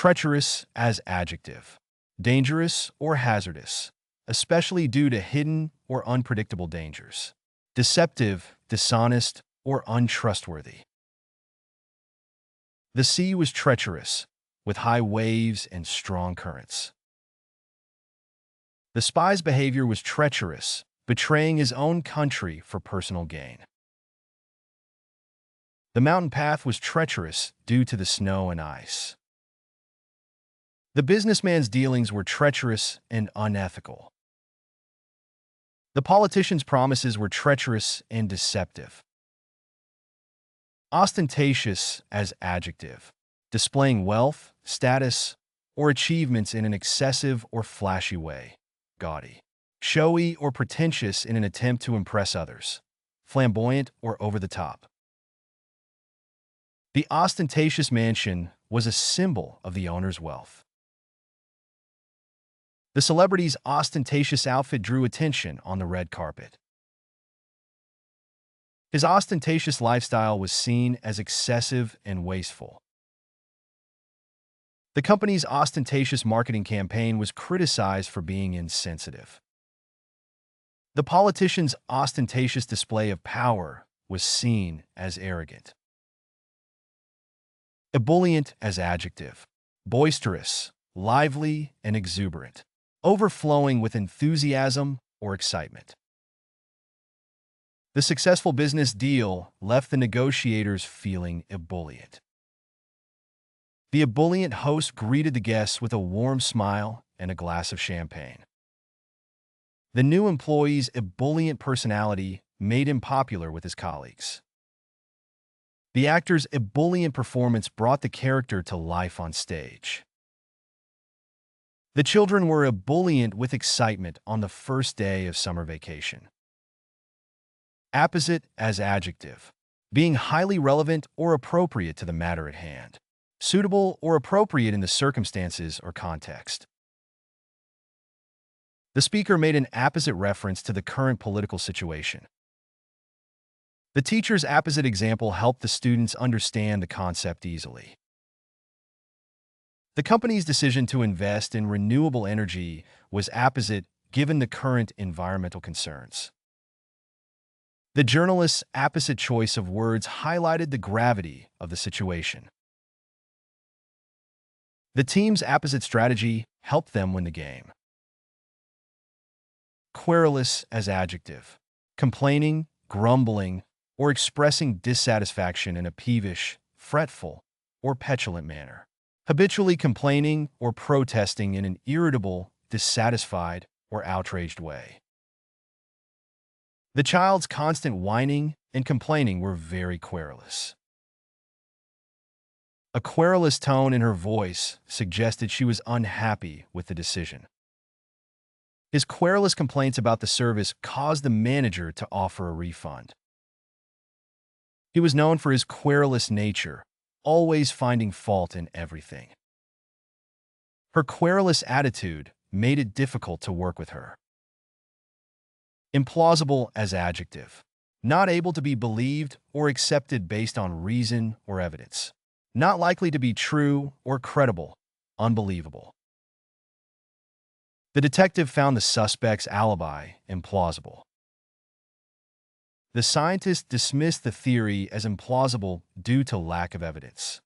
Treacherous as adjective. Dangerous or hazardous, especially due to hidden or unpredictable dangers. Deceptive, dishonest, or untrustworthy. The sea was treacherous, with high waves and strong currents. The spy's behavior was treacherous, betraying his own country for personal gain. The mountain path was treacherous due to the snow and ice. The businessman's dealings were treacherous and unethical. The politician's promises were treacherous and deceptive. Ostentatious as adjective. Displaying wealth, status, or achievements in an excessive or flashy way. Gaudy. Showy or pretentious in an attempt to impress others. Flamboyant or over the top. The ostentatious mansion was a symbol of the owner's wealth. The celebrity's ostentatious outfit drew attention on the red carpet. His ostentatious lifestyle was seen as excessive and wasteful. The company's ostentatious marketing campaign was criticized for being insensitive. The politician's ostentatious display of power was seen as arrogant. Ebullient as adjective. Boisterous, lively, and exuberant. Overflowing with enthusiasm or excitement. The successful business deal left the negotiators feeling ebullient. The ebullient host greeted the guests with a warm smile and a glass of champagne. The new employee's ebullient personality made him popular with his colleagues. The actor's ebullient performance brought the character to life on stage. The children were ebullient with excitement on the first day of summer vacation. Apposite as adjective. Being highly relevant or appropriate to the matter at hand. Suitable or appropriate in the circumstances or context. The speaker made an apposite reference to the current political situation. The teacher's apposite example helped the students understand the concept easily. The company's decision to invest in renewable energy was apposite given the current environmental concerns. The journalist's apposite choice of words highlighted the gravity of the situation. The team's apposite strategy helped them win the game. Querulous as adjective. Complaining, grumbling, or expressing dissatisfaction in a peevish, fretful, or petulant manner. Habitually complaining or protesting in an irritable, dissatisfied, or outraged way. The child's constant whining and complaining were very querulous. A querulous tone in her voice suggested she was unhappy with the decision. His querulous complaints about the service caused the manager to offer a refund. He was known for his querulous nature, always finding fault in everything. Her querulous attitude made it difficult to work with her. Implausible as adjective. Not able to be believed or accepted based on reason or evidence. Not likely to be true or credible. Unbelievable. The detective found the suspect's alibi implausible. The scientist dismissed the theory as implausible due to lack of evidence.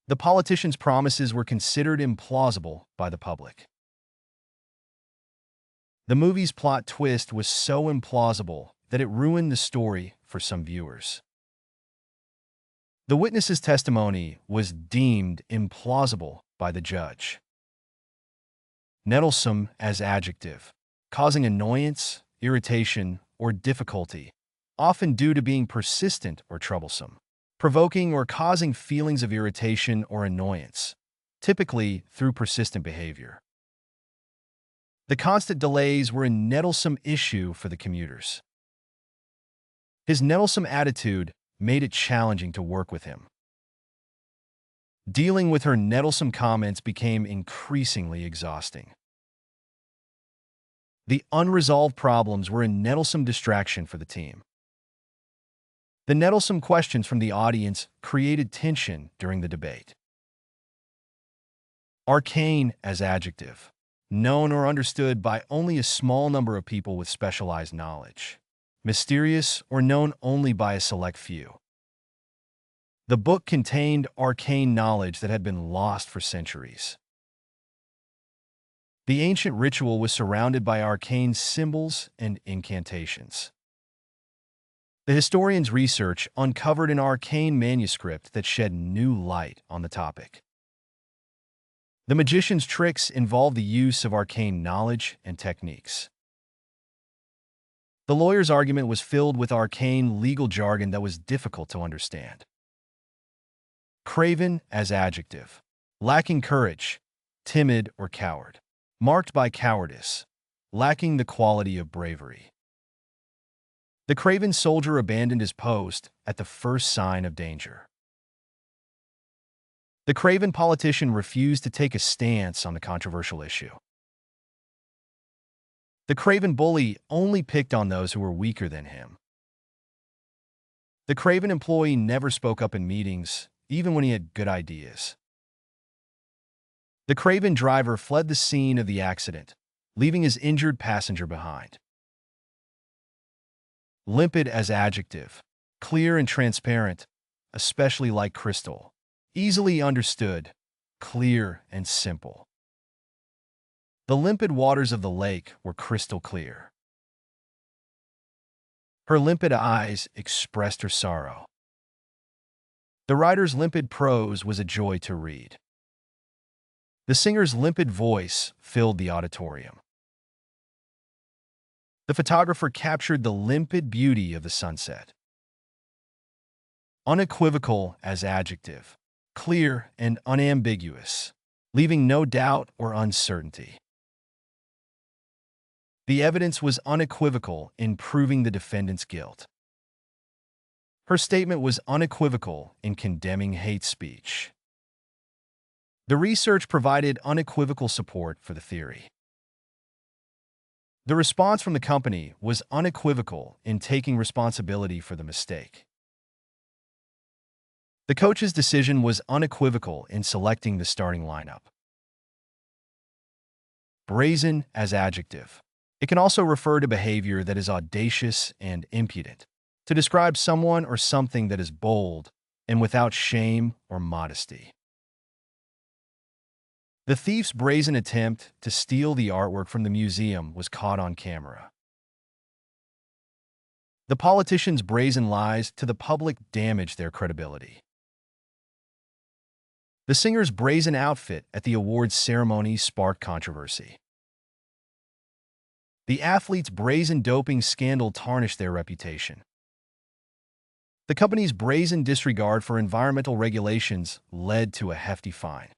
The politician's promises were considered implausible by the public. The movie's plot twist was so implausible that it ruined the story for some viewers. The witness's testimony was deemed implausible by the judge. Nettlesome as adjective, causing annoyance, irritation, or difficulty, often due to being persistent or troublesome. Provoking or causing feelings of irritation or annoyance, typically through persistent behavior. The constant delays were a nettlesome issue for the commuters. His nettlesome attitude made it challenging to work with him. Dealing with her nettlesome comments became increasingly exhausting. The unresolved problems were a nettlesome distraction for the team. The nettlesome questions from the audience created tension during the debate. Arcane as adjective. Known or understood by only a small number of people with specialized knowledge. Mysterious or known only by a select few. The book contained arcane knowledge that had been lost for centuries. The ancient ritual was surrounded by arcane symbols and incantations. The historian's research uncovered an arcane manuscript that shed new light on the topic. The magician's tricks involved the use of arcane knowledge and techniques. The lawyer's argument was filled with arcane legal jargon that was difficult to understand. Craven as adjective. Lacking courage, timid or coward. Marked by cowardice, lacking the quality of bravery. The craven soldier abandoned his post at the first sign of danger. The craven politician refused to take a stance on the controversial issue. The craven bully only picked on those who were weaker than him. The craven employee never spoke up in meetings, even when he had good ideas. The craven driver fled the scene of the accident, leaving his injured passenger behind. Limpid as adjective. Clear and transparent, especially like crystal. Easily understood, clear and simple. The limpid waters of the lake were crystal clear. Her limpid eyes expressed her sorrow. The writer's limpid prose was a joy to read. The singer's limpid voice filled the auditorium. The photographer captured the limpid beauty of the sunset. Unequivocal as adjective. Clear and unambiguous, leaving no doubt or uncertainty. The evidence was unequivocal in proving the defendant's guilt. Her statement was unequivocal in condemning hate speech. The research provided unequivocal support for the theory. The response from the company was unequivocal in taking responsibility for the mistake. The coach's decision was unequivocal in selecting the starting lineup. Brazen as adjective. It can also refer to behavior that is audacious and impudent, to describe someone or something that is bold and without shame or modesty. The thief's brazen attempt to steal the artwork from the museum was caught on camera. The politician's brazen lies to the public damaged their credibility. The singer's brazen outfit at the awards ceremony sparked controversy. The athlete's brazen doping scandal tarnished their reputation. The company's brazen disregard for environmental regulations led to a hefty fine.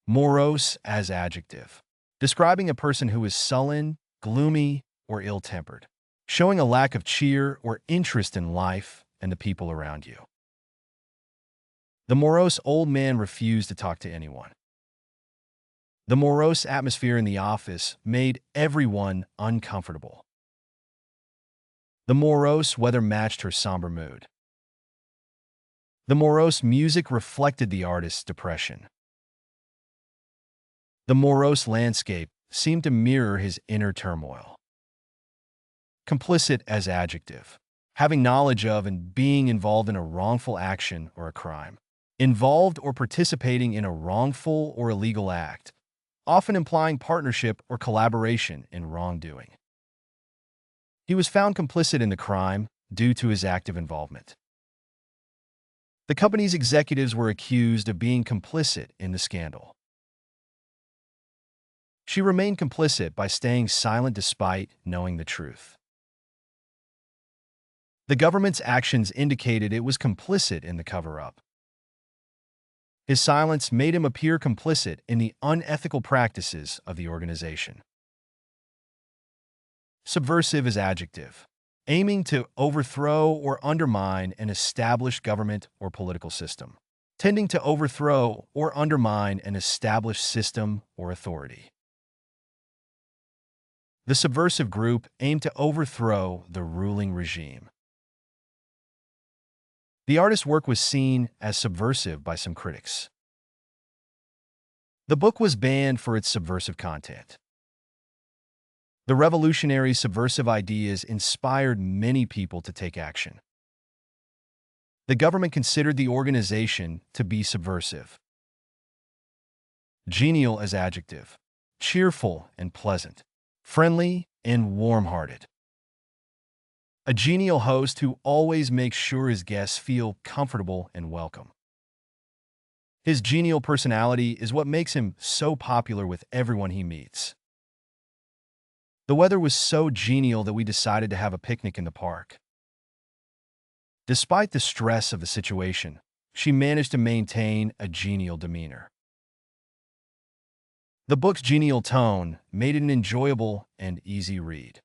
Morose as adjective. Describing a person who is sullen, gloomy, or ill-tempered, showing a lack of cheer or interest in life and the people around you. The morose old man refused to talk to anyone. The morose atmosphere in the office made everyone uncomfortable. The morose weather matched her somber mood. The morose music reflected the artist's depression. The morose landscape seemed to mirror his inner turmoil. Complicit as adjective. Having knowledge of and being involved in a wrongful action or a crime. Involved or participating in a wrongful or illegal act, often implying partnership or collaboration in wrongdoing. He was found complicit in the crime due to his active involvement. The company's executives were accused of being complicit in the scandal. She remained complicit by staying silent despite knowing the truth. The government's actions indicated it was complicit in the cover-up. His silence made him appear complicit in the unethical practices of the organization. Subversive is adjective. Aiming to overthrow or undermine an established government or political system. Tending to overthrow or undermine an established system or authority. The subversive group aimed to overthrow the ruling regime. The artist's work was seen as subversive by some critics. The book was banned for its subversive content. The revolutionary subversive ideas inspired many people to take action. The government considered the organization to be subversive. Genial as adjective. Cheerful and pleasant. Friendly and warm-hearted. A genial host who always makes sure his guests feel comfortable and welcome. His genial personality is what makes him so popular with everyone he meets. The weather was so genial that we decided to have a picnic in the park. Despite the stress of the situation, she managed to maintain a genial demeanor. The book's genial tone made it an enjoyable and easy read.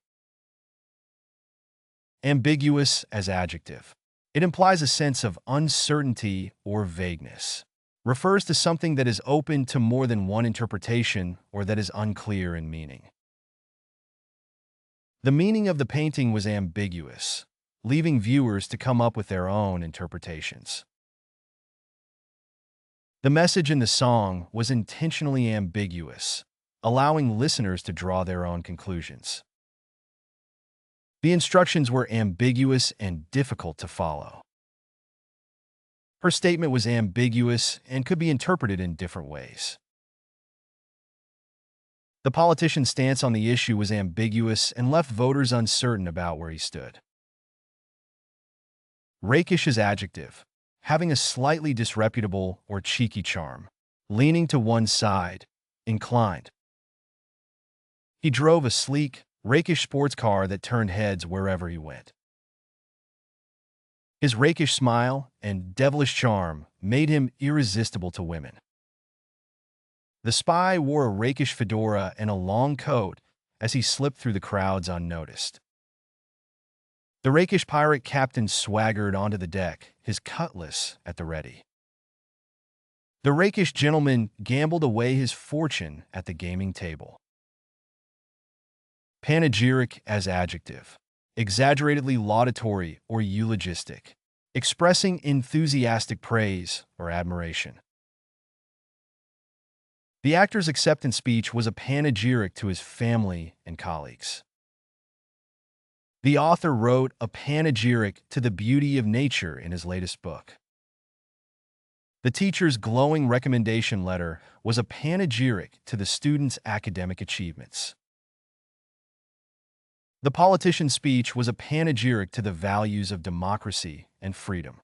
Ambiguous as adjective. It implies a sense of uncertainty or vagueness. Refers to something that is open to more than one interpretation or that is unclear in meaning. The meaning of the painting was ambiguous, leaving viewers to come up with their own interpretations. The message in the song was intentionally ambiguous, allowing listeners to draw their own conclusions. The instructions were ambiguous and difficult to follow. Her statement was ambiguous and could be interpreted in different ways. The politician's stance on the issue was ambiguous and left voters uncertain about where he stood. Rakish is adjective, having a slightly disreputable or cheeky charm, leaning to one side, inclined. He drove a sleek, rakish sports car that turned heads wherever he went. His rakish smile and devilish charm made him irresistible to women. The spy wore a rakish fedora and a long coat as he slipped through the crowds unnoticed. The rakish pirate captain swaggered onto the deck, his cutlass at the ready. The rakish gentleman gambled away his fortune at the gaming table. Panegyric as adjective. Exaggeratedly laudatory or eulogistic, expressing enthusiastic praise or admiration. The actor's acceptance speech was a panegyric to his family and colleagues. The author wrote a panegyric to the beauty of nature in his latest book. The teacher's glowing recommendation letter was a panegyric to the student's academic achievements. The politician's speech was a panegyric to the values of democracy and freedom.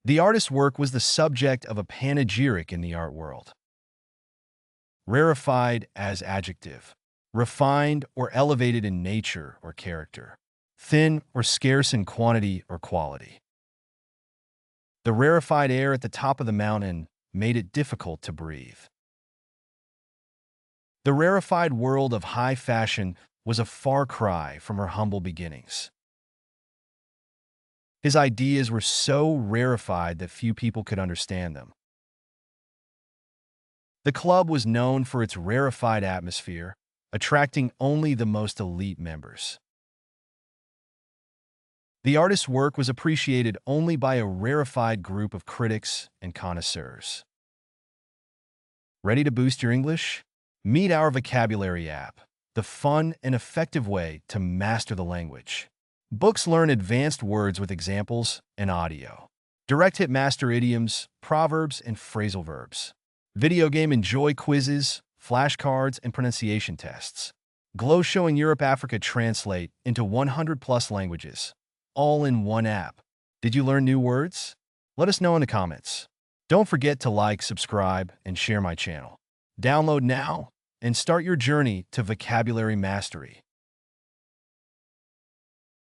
The artist's work was the subject of a panegyric in the art world. Rarefied as adjective. Refined or elevated in nature or character. Thin or scarce in quantity or quality. The rarefied air at the top of the mountain made it difficult to breathe. The rarefied world of high fashion was a far cry from her humble beginnings. His ideas were so rarefied that few people could understand them. The club was known for its rarefied atmosphere, attracting only the most elite members. The artist's work was appreciated only by a rarefied group of critics and connoisseurs. Ready to boost your English? Meet our vocabulary app, the fun and effective way to master the language. Books learn advanced words with examples and audio. Direct hit master idioms, proverbs, and phrasal verbs. Video game enjoy quizzes, flashcards, and pronunciation tests. Glow showing Europe, Africa translate into 100+ languages, all in one app. Did you learn new words? Let us know in the comments. Don't forget to like, subscribe, and share my channel. Download now and start your journey to vocabulary mastery.